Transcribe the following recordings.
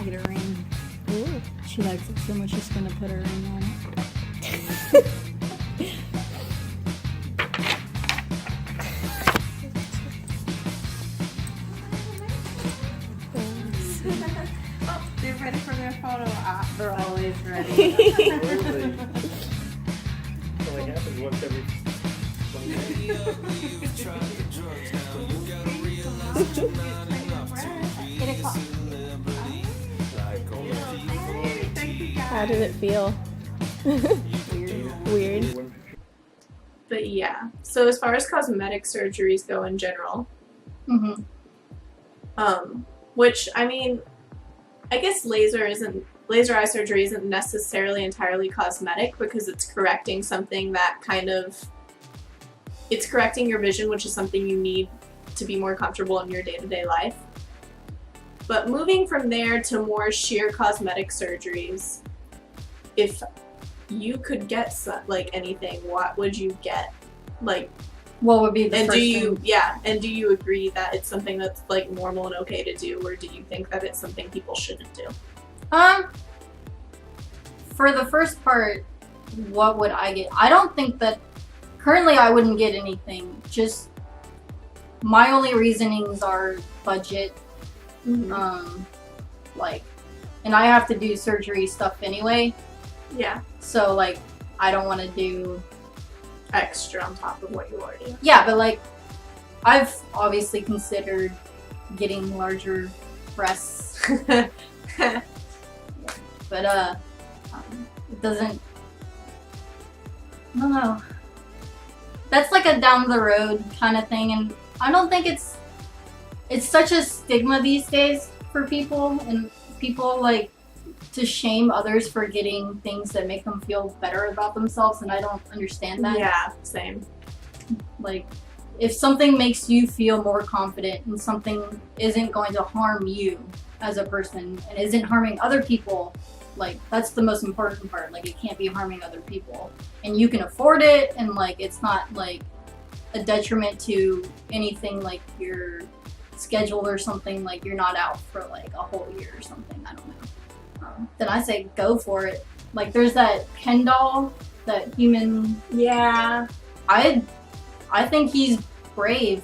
I get a ring. Ooh. She likes it so much she's gonna put her ring on it. Oh, they're ready for their photo op. They're always ready. Only happens once every 20 years. 8 o'clock. How did it feel? Weird. But yeah, so as far as cosmetic surgeries go in general, Mm-hmm. which I mean, I guess laser eye surgery isn't necessarily entirely cosmetic because it's correcting something that it's correcting your vision, which is something you need to be more comfortable in your day-to-day life. But moving from there to more sheer cosmetic surgeries, if you could get like anything, what would you get? Like, What would be the and first do you thing? and do you agree that it's something that's like normal and okay to do, or do you think that it's something people shouldn't do? For the first part, what would I get? I don't think that currently I wouldn't get anything. Just my only reasonings are budget. Like, and I have to do surgery stuff anyway. Yeah, So like, I don't want to do. extra on top of what you already have. Yeah, but like, I've obviously considered getting larger breasts, but it doesn't. I don't know. That's like a down the road kind of thing, and I don't think it's such a stigma these days for people, and people like to shame others for getting things that make them feel better about themselves, and I don't understand that. Yeah, same. Like, if something makes you feel more confident and something isn't going to harm you as a person and isn't harming other people, like, that's the most important part. Like, it can't be harming other people. And you can afford it, and, like, it's not, like, a detriment to anything, like, your schedule or something. Like, you're not out for, like, a whole year or something. I don't know. Then I say go for it. Like, there's that Ken doll, that human... Yeah. I think he's brave.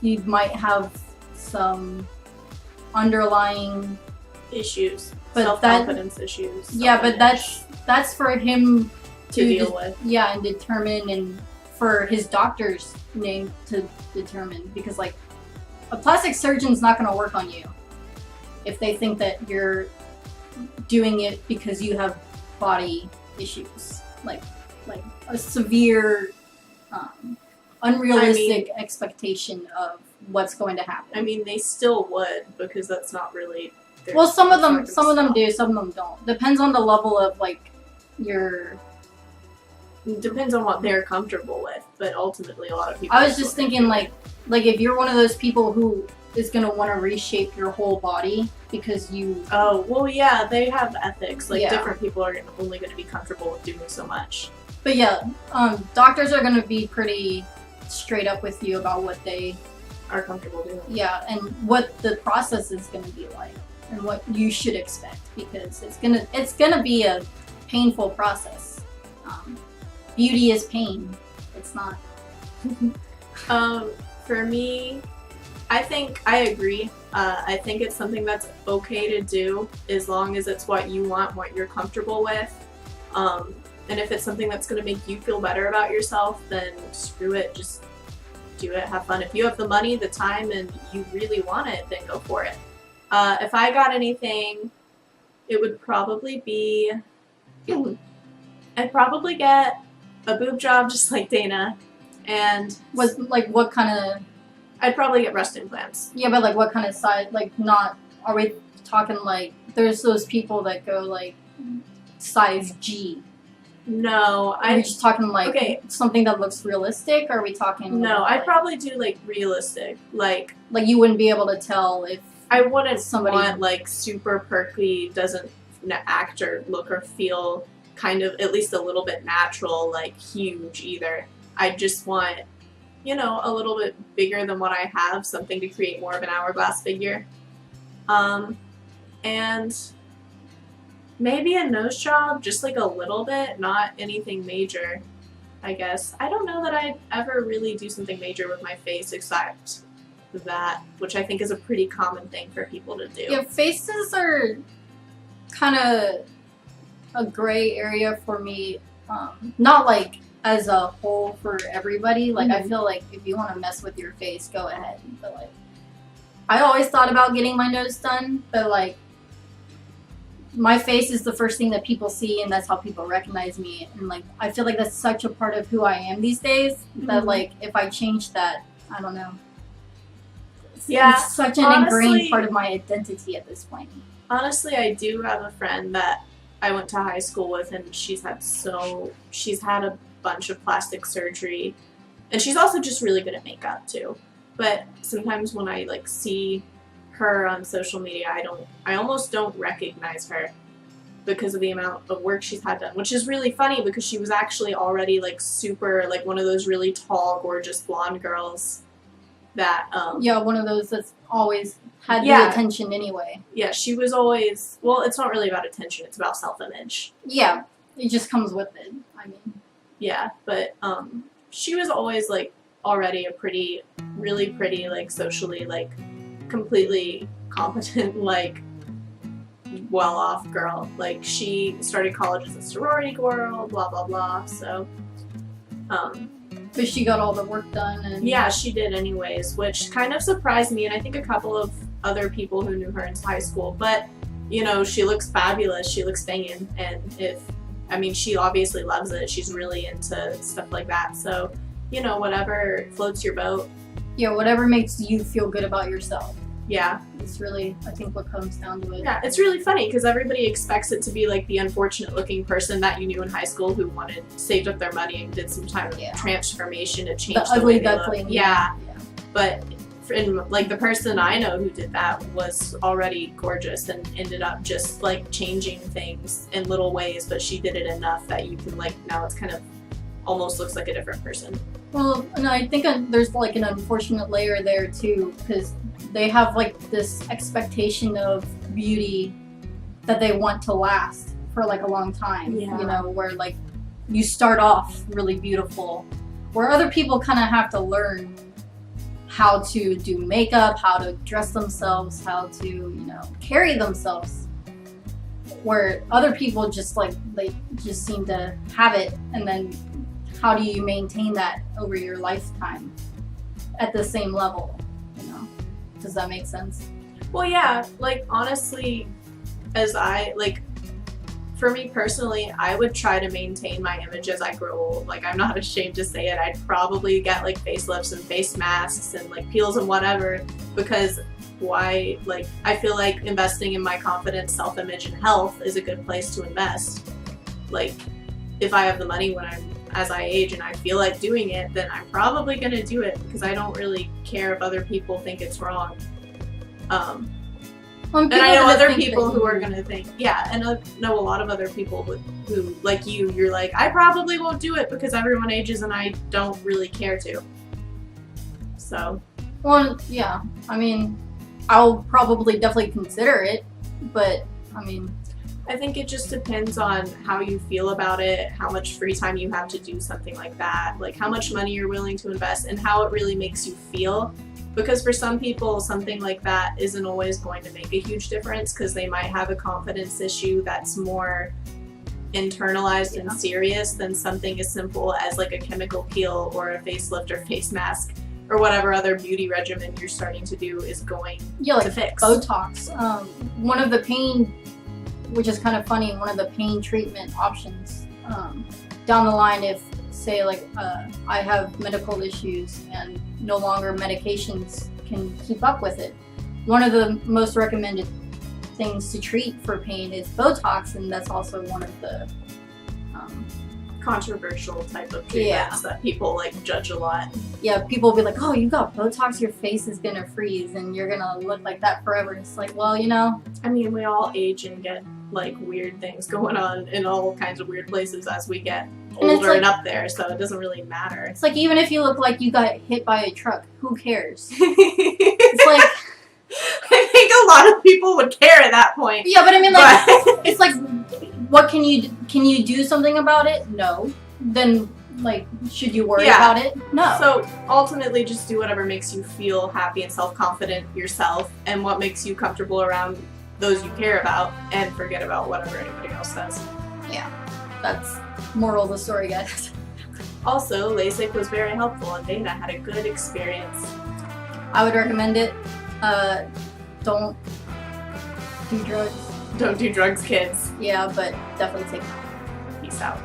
He might have some underlying Issues. But Self-confidence issues. yeah, but that's for him to deal with. Yeah, and determine, and for his doctor's name to determine, because like a plastic surgeon's not going to work on you if they think that you're doing it because you have body issues, like a severe unrealistic expectation of what's going to happen. I mean, they still would, because that's not really. Well, some of them do, some of them don't. Depends on the level of like your. Depends on what they're comfortable with, but ultimately, a lot of people. I was just thinking like if you're one of those people who is gonna want to reshape your whole body because you. Oh well, yeah, they have ethics. Like Yeah. different people are only going to be comfortable with doing so much. But yeah, doctors are gonna be pretty straight up with you about what they. Are comfortable doing. Yeah, and what the process is gonna be like, and what you should expect, because it's gonna be a painful process. Beauty is pain. It's not. For me, I think I agree. I think it's something that's okay to do as long as it's what you want, what you're comfortable with. And if it's something that's going to make you feel better about yourself, then screw it. Just do it. Have fun. If you have the money, the time, and you really want it, then go for it. If I got anything, it would probably be... I'd probably get a boob job just like Dana. And What kind of? I'd probably get breast implants. Yeah, but like what kind of size? Like not? Are we talking like? There's those people that go like size G. No, Are we just talking like okay. something that looks realistic? Or are we talking? No, like, I'd probably do like realistic. Like you wouldn't be able to tell if I wouldn't somebody want like super perky, doesn't act or look or feel kind of at least a little bit natural, like huge either. I just want, a little bit bigger than what I have, something to create more of an hourglass figure. and maybe a nose job, just like a little bit, not anything major, I guess. I don't know that I'd ever really do something major with my face except that, which I think is a pretty common thing for people to do. Yeah, faces are kind of a gray area for me. Not like as a whole for everybody. Like, I feel like if you want to mess with your face, go ahead. But like, I always thought about getting my nose done, but like, my face is the first thing that people see, and that's how people recognize me. And like, I feel like that's such a part of who I am these days that like, if I change that, I don't know. It's such an ingrained part of my identity at this point. Honestly, I do have a friend that I went to high school with, and she's had a bunch of plastic surgery, and she's also just really good at makeup too. But sometimes when I like see her on social media, I almost don't recognize her because of the amount of work she's had done, which is really funny because she was actually already like super, like one of those really tall, gorgeous blonde girls that yeah, one of those that's always had the attention anyway. Yeah, she was always, well, it's not really about attention, it's about self-image. Yeah, it just comes with it. I mean, yeah, but she was always like already a pretty, really pretty, like socially, like completely competent, like well-off girl. Like, she started college as a sorority girl, blah blah blah. So but she got all the work done, and yeah, she did anyways, which kind of surprised me, and I think a couple of other people who knew her in high school. But you know, she looks fabulous, she looks banging, and she obviously loves it. She's really into stuff like that. So, you know, whatever floats your boat. Yeah, whatever makes you feel good about yourself. Yeah. It's really, I think, what comes down to it. Yeah, it's really funny because everybody expects it to be like the unfortunate looking person that you knew in high school who saved up their money and did some kind of transformation to change the ugly way they look. duckling. Yeah. But like the person I know who did that was already gorgeous and ended up just like changing things in little ways, but she did it enough that you can like, now it's kind of almost looks like a different person. Well, no, I think there's like an unfortunate layer there too, because they have like this expectation of beauty that they want to last for like a long time. Yeah. You know, where like you start off really beautiful, where other people kind of have to learn how to do makeup, how to dress themselves, how to, you know, carry themselves. Where other people just like, they just seem to have it, and then how do you maintain that over your lifetime at the same level, you know? Does that make sense? Well, yeah, like honestly, for me personally, I would try to maintain my image as I grow old. Like, I'm not ashamed to say it. I'd probably get like facelifts and face masks and like peels and whatever, because why, like, I feel like investing in my confidence, self-image, and health is a good place to invest. Like, if I have the money as I age and I feel like doing it, then I'm probably gonna do it because I don't really care if other people think it's wrong. And I know other people who are gonna think, yeah, and I know a lot of other people who, like you're like, I probably won't do it because everyone ages and I don't really care to. So. Well, yeah, I mean, I'll probably definitely consider it, but I mean, I think it just depends on how you feel about it, how much free time you have to do something like that, like how much money you're willing to invest, and how it really makes you feel. Because for some people, something like that isn't always going to make a huge difference because they might have a confidence issue that's more internalized and serious than something as simple as like a chemical peel or a facelift or face mask or whatever other beauty regimen you're starting to do is going to fix. Botox. One of the pain, which is kind of funny, one of the pain treatment options down the line, if say like I have medical issues and no longer medications can keep up with it, one of the most recommended things to treat for pain is Botox, and that's also one of the controversial type of treatments that people like judge a lot. Yeah, people will be like, oh, you got Botox, your face is gonna freeze and you're gonna look like that forever. It's like, well, you know, I mean, we all age and get like weird things going on in all kinds of weird places as we get older and up there, so it doesn't really matter. It's like, even if you look like you got hit by a truck, who cares? It's like, I think a lot of people would care at that point. Yeah, but I mean, like, But- it's like, what can you do something about it? No. Then, like, should you worry Yeah. about it? No. So ultimately, just do whatever makes you feel happy and self-confident yourself, and what makes you comfortable around those you care about, and forget about whatever anybody else says. Yeah, that's moral of the story, guys. Also, LASIK was very helpful, and Dana had a good experience. I would recommend it. Don't do drugs. Don't do drugs, kids. Yeah, but definitely take them. Peace out.